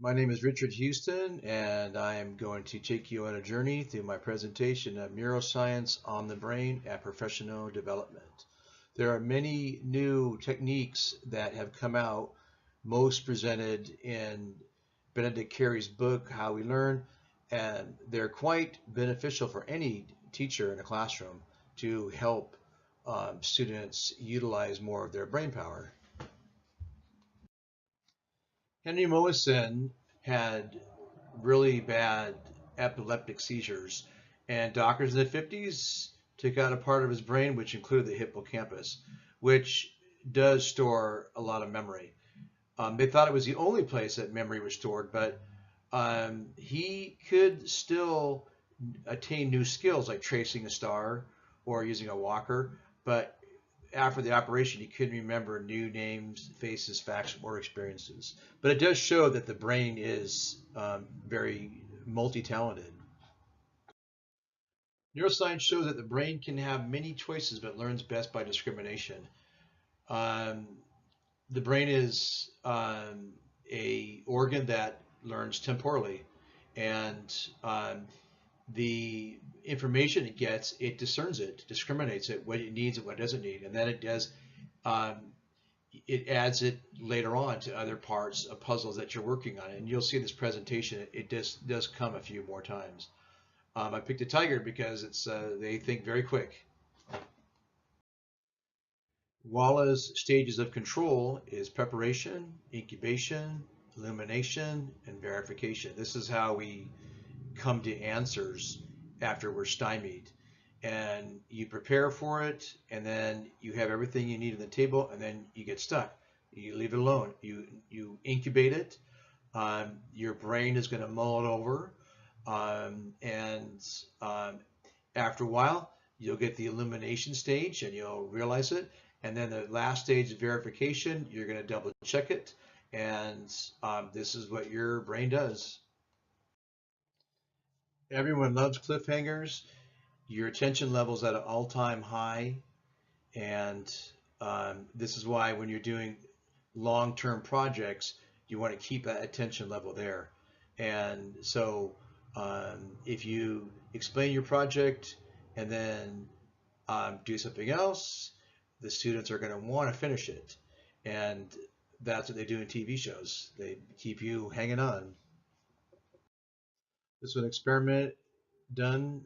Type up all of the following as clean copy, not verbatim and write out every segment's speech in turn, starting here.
My name is Richard Houston, and I am going to take you on a journey through my presentation of neuroscience on the brain and professional development. There are many new techniques that have come out, most presented in Benedict Carey's book, How We Learn, and they're quite beneficial for any teacher in a classroom to help students utilize more of their brain power. Henry Mowison had really bad epileptic seizures, and doctors in the 50s took out a part of his brain, which included the hippocampus, which does store a lot of memory. They thought it was the only place that memory was stored, but he could still attain new skills like tracing a star or using a walker, but after the operation, he couldn't remember new names, faces, facts, or experiences. But it does show that the brain is very multi-talented. Neuroscience shows that the brain can have many choices, but learns best by discrimination. Um, the brain is a organ that learns temporally, and the information it gets, it discerns it, discriminates it, what it needs and what it doesn't need, and then um, it adds it later on to other parts of puzzles that you're working on. And you'll see in this presentation, it does come a few more times. I picked a tiger because they think very quick. Wallace's stages of control is preparation, incubation, illumination, and verification. This is how we come to answers after we're stymied. And you prepare for it, and then you have everything you need on the table, and then you get stuck. You leave it alone. You incubate it. Your brain is going to mull it over, and after a while, you'll get the illumination stage, and you'll realize it. And then the last stage of verification, you're going to double check it, and this is what your brain does. Everyone loves cliffhangers. Your attention level's at an all-time high, and this is why when you're doing long-term projects, you want to keep that attention level there. And so if you explain your project and then do something else, the students are going to want to finish it. And that's what they do in TV shows. They keep you hanging on. This was an experiment done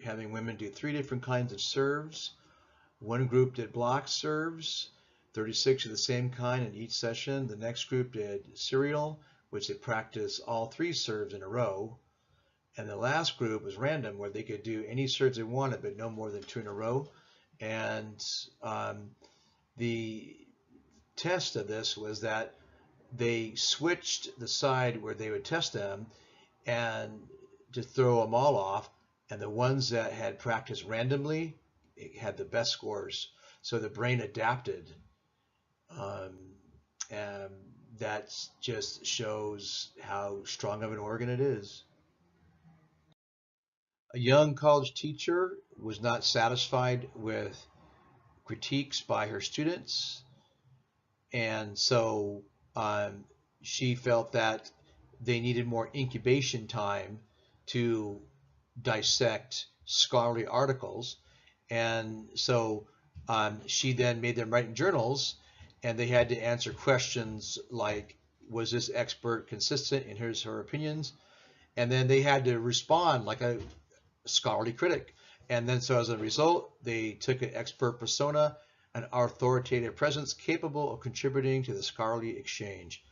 having women do 3 different kinds of serves. One group did block serves, 36 of the same kind in each session. The next group did serial, which they practiced all 3 serves in a row. And the last group was random, where they could do any serves they wanted, but no more than 2 in a row. And the test of this was that they switched the side where they would test them and to throw them all off, and the ones that had practiced randomly had the best scores. So the brain adapted, and that just shows how strong of an organ it is. A young college teacher was not satisfied with critiques by her students, and so she felt that they needed more incubation time to dissect scholarly articles. And so she then made them write in journals, and they had to answer questions like, was this expert consistent in his or her opinions? And then they had to respond like a scholarly critic. And then so as a result, they took an expert persona, an authoritative presence capable of contributing to the scholarly exchange.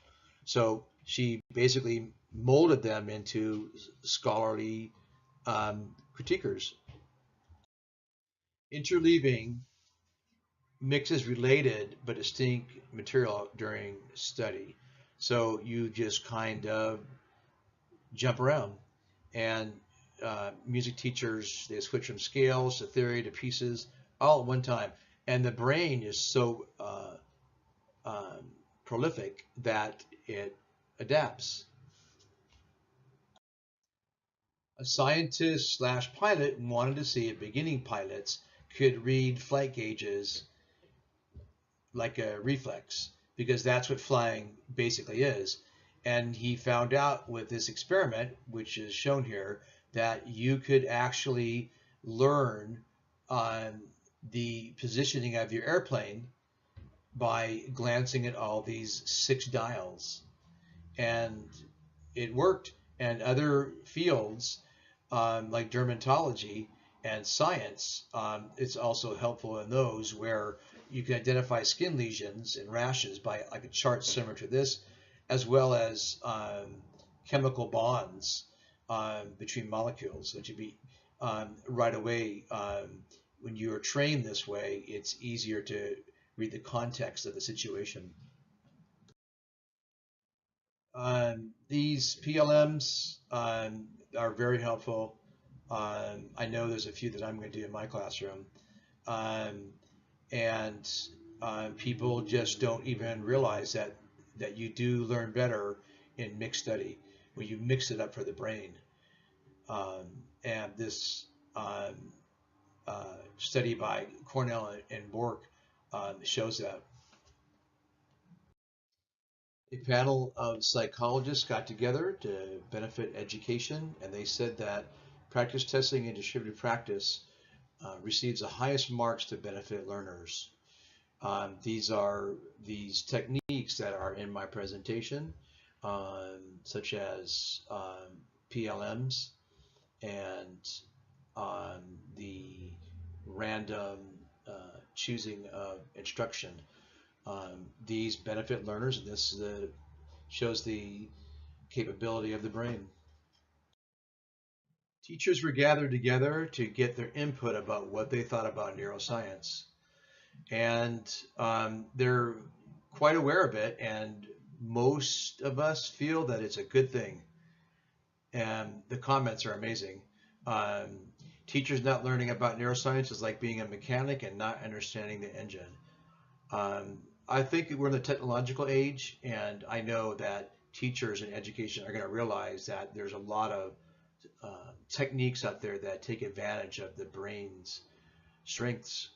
So she basically molded them into scholarly critiquers. Interleaving mixes related but distinct material during study. So you just kind of jump around. And music teachers, they switch from scales to theory to pieces all at one time. And the brain is so prolific that it adapts. A scientist slash pilot wanted to see if beginning pilots could read flight gauges like a reflex, because that's what flying basically is. And he found out with this experiment, which is shown here, that you could actually learn on the positioning of your airplane by glancing at all these 6 dials. And it worked. And other fields like dermatology and science, it's also helpful in those where you can identify skin lesions and rashes by like a chart similar to this, as well as chemical bonds between molecules. So to be right away, when you are trained this way, it's easier to read the context of the situation. These PLMs are very helpful. I know there's a few that I'm going to do in my classroom. Um, and people just don't even realize that you do learn better in mixed study when you mix it up for the brain. Um, and this um, study by Cornell and Bork shows that. A panel of psychologists got together to benefit education, and they said that practice testing and distributed practice receives the highest marks to benefit learners. These are these techniques that are in my presentation, such as PLMs and the random choosing of instruction. These benefit learners, and this shows the capability of the brain. Teachers were gathered together to get their input about what they thought about neuroscience. And they're quite aware of it, and most of us feel that it's a good thing. And the comments are amazing. Um, Teachers not learning about neuroscience is like being a mechanic and not understanding the engine. I think we're in the technological age, and I know that teachers in education are going to realize that there's a lot of techniques out there that take advantage of the brain's strengths.